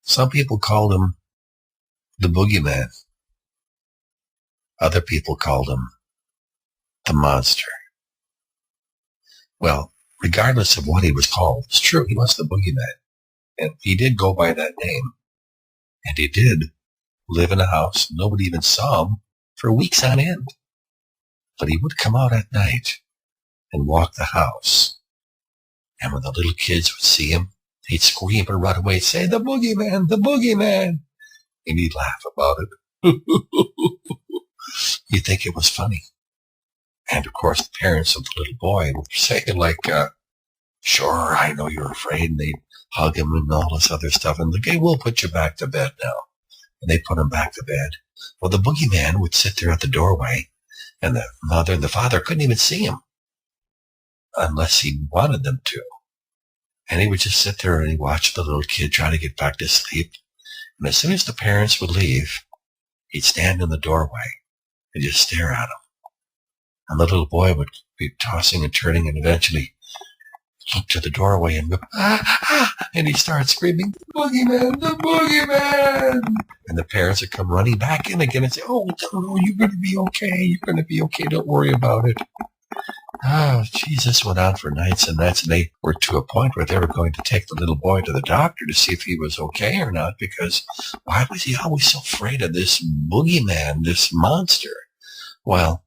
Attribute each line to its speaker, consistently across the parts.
Speaker 1: Some people called him the Boogie Man. Other people called him the monster. Well, regardless of what he was called, it's true, he was the Boogie Man. And he did go by that name. And he did live in a house. Nobody even saw him for weeks on end. But he would come out at night and walk the house. And when the little kids would see him, he'd scream and run away, say, "The Boogie Man, the Boogie Man." And he'd laugh about it. You'd think it was funny. And, of course, the parents of the little boy would say, like, "Sure, I know you're afraid." And they'd hug him and all this other stuff. And okay, "We'll put you back to bed now." And they put him back to bed. Well, the Boogie Man would sit there at the doorway, and the mother and the father couldn't even see him unless he wanted them to. And he would just sit there and he'd watch the little kid try to get back to sleep. And as soon as the parents would leave, he'd stand in the doorway and just stare at him. And the little boy would be tossing and turning and eventually look to the doorway and go, "Ah, ah," and he'd start screaming, "The Boogie Man, the Boogie Man." And the parents would come running back in again and say, "Oh, no, you're going to be okay. You're going to be okay. Don't worry about it." Oh, geez, this went on for nights and nights, and they were to a point where they were going to take the little boy to the doctor to see if he was okay or not, because why was he always so afraid of this boogeyman, this monster? Well,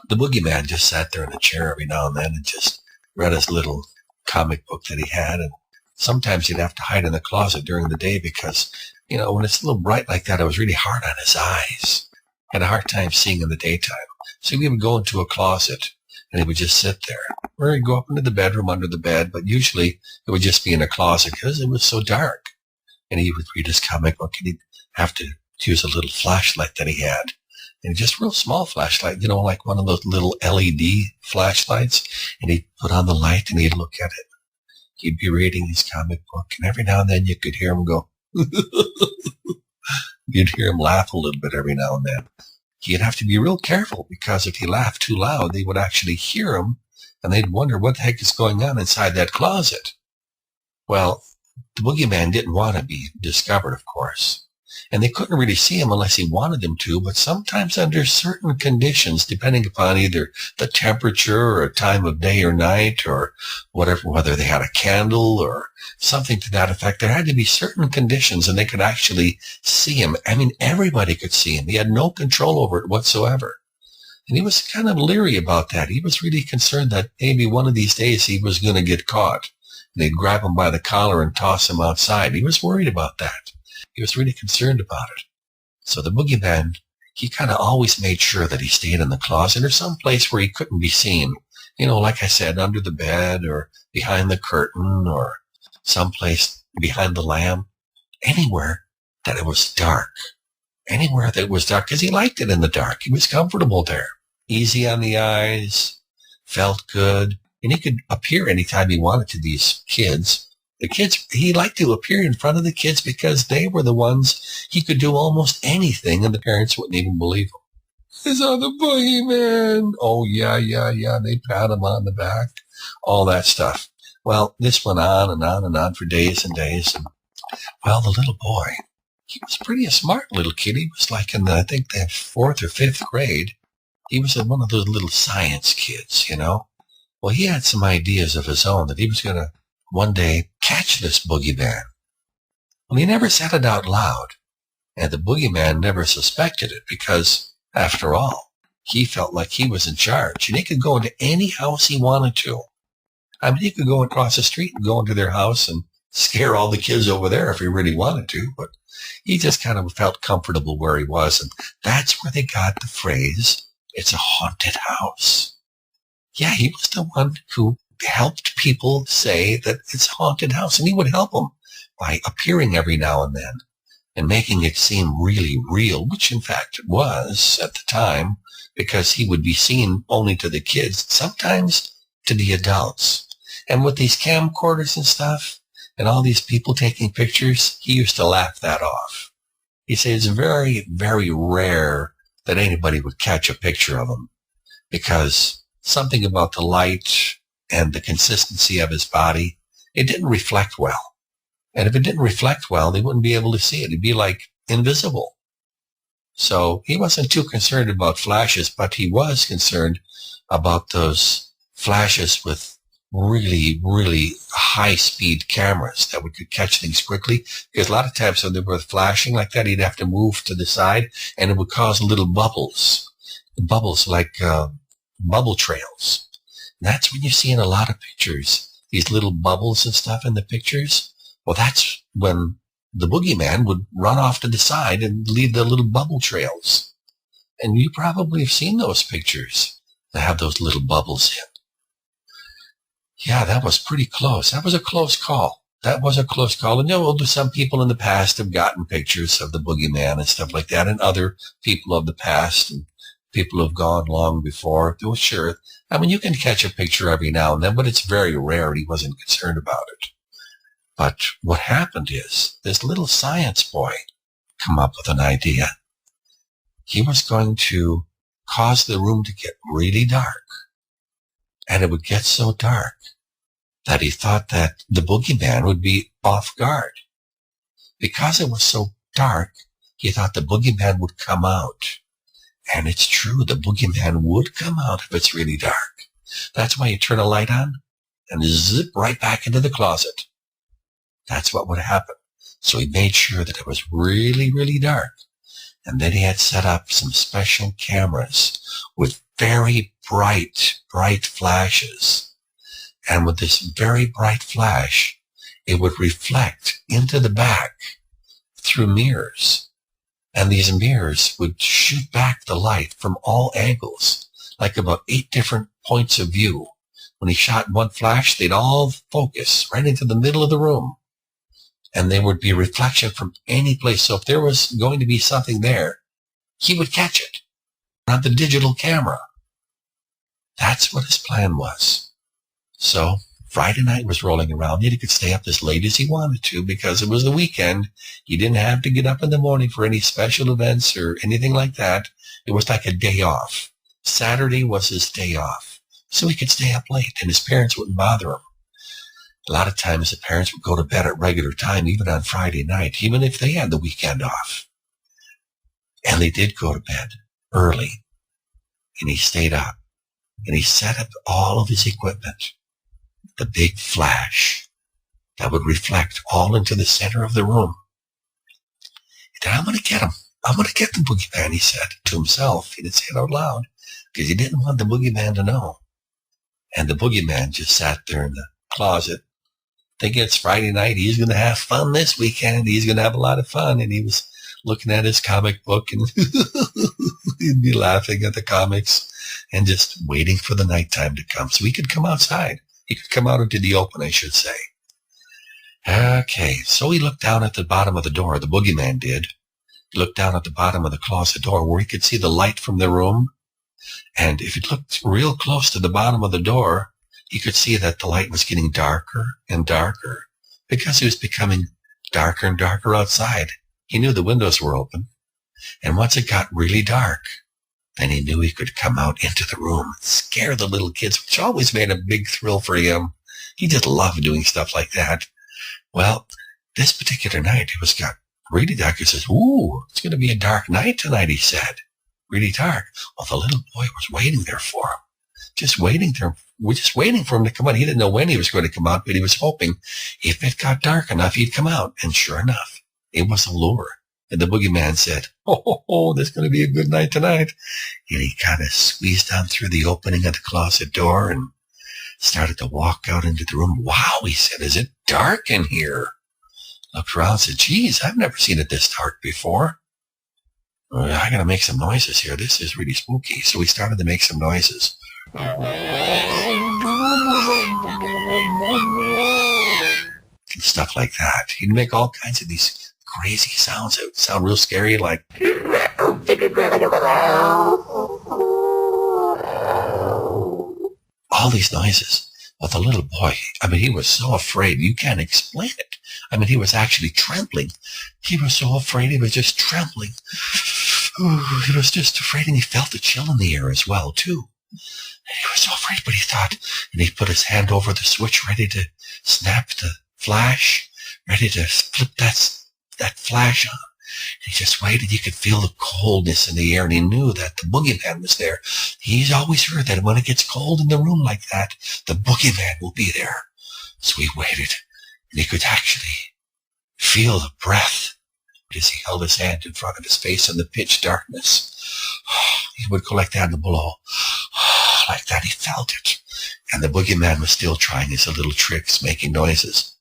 Speaker 1: the boogeyman just sat there in a chair every now and then and just read his little comic book that he had, and sometimes he'd have to hide in the closet during the day because, when it's a little bright like that, it was really hard on his eyes. Had a hard time seeing in the daytime. So he would go into a closet, and he would just sit there. Or he'd go up into the bedroom under the bed, but usually it would just be in a closet because it was so dark. And he would read his comic book, and he'd have to use a little flashlight that he had. And just real small flashlight, like one of those little LED flashlights. And he'd put on the light, and he'd look at it. He'd be reading his comic book, and every now and then you could hear him go, You'd hear him laugh a little bit every now and then. He'd have to be real careful because if he laughed too loud, they would actually hear him, and they'd wonder what the heck is going on inside that closet. Well, the boogeyman didn't want to be discovered, of course, and they couldn't really see him unless he wanted them to, but sometimes under certain conditions, depending upon either the temperature or time of day or night or whatever, whether they had a candle or something to that effect, there had to be certain conditions and they could actually see him. I mean, everybody could see him. He had no control over it whatsoever. And he was kind of leery about that. He was really concerned that maybe one of these days he was going to get caught. They'd grab him by the collar and toss him outside. He was worried about that. He was really concerned about it. So the boogeyman, he kind of always made sure that he stayed in the closet or someplace where he couldn't be seen. Like I said, under the bed or behind the curtain or someplace behind the lamp, anywhere that it was dark. Anywhere that it was dark, because he liked it in the dark. He was comfortable there. Easy on the eyes, felt good, and he could appear anytime he wanted to these kids. The kids, he liked to appear in front of the kids because they were the ones he could do almost anything, and the parents wouldn't even believe him. "Is that the boogeyman?" "Oh, yeah. They'd pat him on the back, all that stuff. Well, this went on and on and on for days and days. And, well, the little boy, he was pretty a smart little kid. He was like in I think the 4th or 5th grade. He was one of those little science kids, Well, he had some ideas of his own that he was going to one day catch this boogeyman. Well, he never said it out loud, and the boogeyman never suspected it because, after all, he felt like he was in charge, and he could go into any house he wanted to. I mean, he could go across the street and go into their house and scare all the kids over there if he really wanted to, but he just kind of felt comfortable where he was, and that's where they got the phrase, "It's a haunted house." Yeah, he was the one who helped people say that it's a haunted house, and he would help them by appearing every now and then and making it seem really real, which in fact it was at the time, because he would be seen only to the kids, sometimes to the adults. And with these camcorders and stuff and all these people taking pictures, he used to laugh that off. He said it's very, very rare that anybody would catch a picture of him because something about the light and the consistency of his body, it didn't reflect well. And if it didn't reflect well, they wouldn't be able to see it. It'd be like invisible. So he wasn't too concerned about flashes, but he was concerned about those flashes with really, really high-speed cameras that could catch things quickly. Because a lot of times when they were flashing like that, he'd have to move to the side, and it would cause little bubbles like bubble trails. And that's when you see in a lot of pictures, these little bubbles and stuff in the pictures. Well, that's when the boogeyman would run off to the side and leave the little bubble trails. And you probably have seen those pictures that have those little bubbles in. Yeah, that was pretty close. That was a close call. And some people in the past have gotten pictures of the boogeyman and stuff like that, and other people of the past and people who have gone long before. Well, sure. I mean, you can catch a picture every now and then, but it's very rare, and he wasn't concerned about it. But what happened is this little science boy come up with an idea. He was going to cause the room to get really dark. And it would get so dark that he thought that the boogeyman would be off guard. Because it was so dark, he thought the boogeyman would come out. And it's true, the boogeyman would come out if it's really dark. That's why you turn a light on and zip right back into the closet. That's what would happen. So he made sure that it was really, really dark. And then he had set up some special cameras with very bright flashes. And with this very bright flash, it would reflect into the back through mirrors. And these mirrors would shoot back the light from all angles, like about 8 different points of view. When he shot one flash, they'd all focus right into the middle of the room. And there would be reflection from any place. So if there was going to be something there, he would catch it on the digital camera. That's what his plan was. So Friday night was rolling around, and he could stay up as late as he wanted to because it was the weekend. He didn't have to get up in the morning for any special events or anything like that. It was like a day off. Saturday was his day off. So he could stay up late, and his parents wouldn't bother him. A lot of times the parents would go to bed at regular time, even on Friday night, even if they had the weekend off. And they did go to bed early, and he stayed up, and he set up all of his equipment, the big flash that would reflect all into the center of the room. And I'm going to get him. I'm going to get the boogeyman, he said to himself. He didn't say it out loud because he didn't want the boogeyman to know. And the boogeyman just sat there in the closet, thinking it's Friday night. He's going to have fun this weekend. He's going to have a lot of fun. And he was looking at his comic book, and he'd be laughing at the comics and just waiting for the nighttime to come so he could come outside. He could come out into the open, I should say. Okay, so he looked down at the bottom of the door. The boogeyman did. He looked down at the bottom of the closet door where he could see the light from the room. And if he looked real close to the bottom of the door, he could see that the light was getting darker and darker because it was becoming darker and darker outside. He knew the windows were open. And once it got really dark, then he knew he could come out into the room and scare the little kids, which always made a big thrill for him. He just loved doing stuff like that. Well, this particular night, it was got really dark. He says, "Ooh, it's going to be a dark night tonight," he said. Really dark. Well, the little boy was waiting there for him. Just waiting for him to come out. He didn't know when he was going to come out, but he was hoping if it got dark enough, he'd come out. And sure enough, it was a lure. And the boogeyman said, "Oh, this is going to be a good night tonight." And he kind of squeezed down through the opening of the closet door and started to walk out into the room. "Wow," he said, "is it dark in here?" Looked around and said, "Geez, I've never seen it this dark before. I got to make some noises here. This is really spooky." So he started to make some noises. Stuff like that. He'd make all kinds of these crazy sounds that would sound real scary, like all these noises. But the little boy, he was so afraid. You can't explain it. He was actually trembling. He was so afraid. He was just trembling. He was just afraid, and he felt the chill in the air as well, too. He was so afraid, but he thought, and he put his hand over the switch ready to snap the flash, ready to flip that flash on. He just waited. He could feel the coldness in the air, and he knew that the boogeyman was there. He's always heard that when it gets cold in the room like that, the boogeyman will be there. So he waited, and he could actually feel the breath as he held his hand in front of his face in the pitch darkness. He would go like that and blow. Like that, he felt it. And the boogeyman was still trying his little tricks, making noises.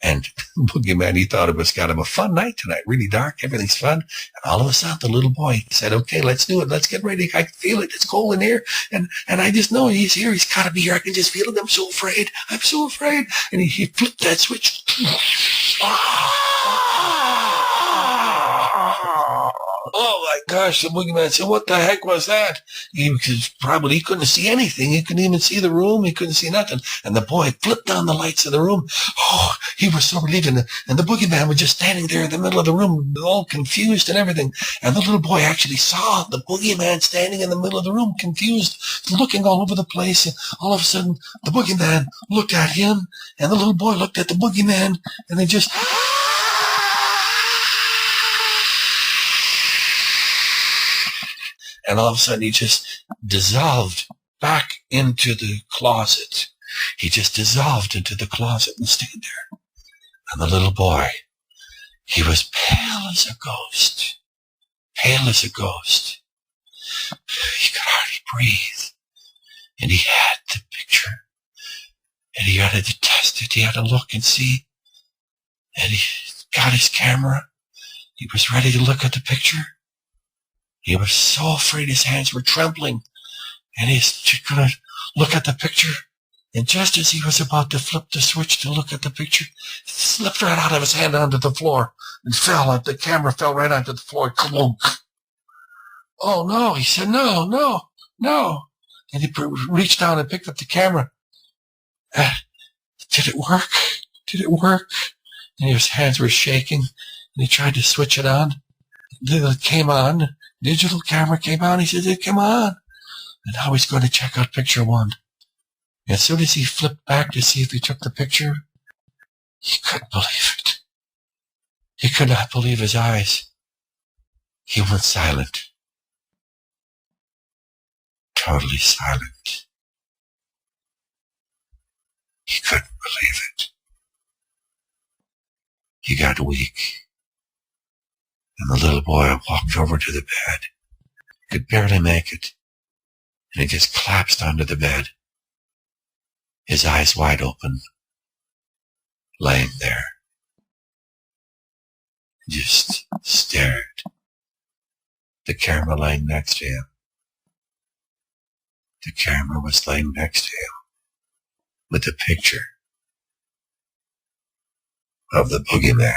Speaker 1: And Boogeyman, he thought it was kind of a fun night tonight, really dark, everything's fun. And all of a sudden, the little boy said, okay, let's do it. Let's get ready. I can feel it. It's cold in here. And I just know he's here. He's got to be here. I can just feel it. I'm so afraid. I'm so afraid. And he flipped that switch. Oh my gosh, the boogeyman said, what the heck was that? He couldn't see anything. He couldn't even see the room. He couldn't see nothing. And the boy flipped on the lights in the room. Oh, he was so relieved. And the boogeyman was just standing there in the middle of the room, all confused and everything. And the little boy actually saw the boogeyman standing in the middle of the room, confused, looking all over the place. And all of a sudden, the boogeyman looked at him, and the little boy looked at the boogeyman, and they just... And all of a sudden, he just dissolved back into the closet. He just dissolved into the closet and stayed there. And the little boy, he was pale as a ghost. Pale as a ghost. He could hardly breathe. And he had the picture. And he had to test it. He had to look and see. And he got his camera. He was ready to look at the picture. He was so afraid his hands were trembling, and he couldn't look at the picture. And just as he was about to flip the switch to look at the picture, it slipped right out of his hand onto the floor and fell. The camera fell right onto the floor. Clunk. Oh, no, he said, no. And he reached down and picked up the camera. Did it work? Did it work? And his hands were shaking, and he tried to switch it on. It came on. Digital camera came on. He said, it came on. And now he's going to check out picture one. And as soon as he flipped back to see if he took the picture, he couldn't believe it. He could not believe his eyes. He went silent. Totally silent. He couldn't believe it. He got weak. And the little boy walked over to the bed. He could barely make it. And he just collapsed onto the bed, his eyes wide open, laying there. He just stared. The camera laying next to him. The camera was laying next to him with a picture of the boogeyman.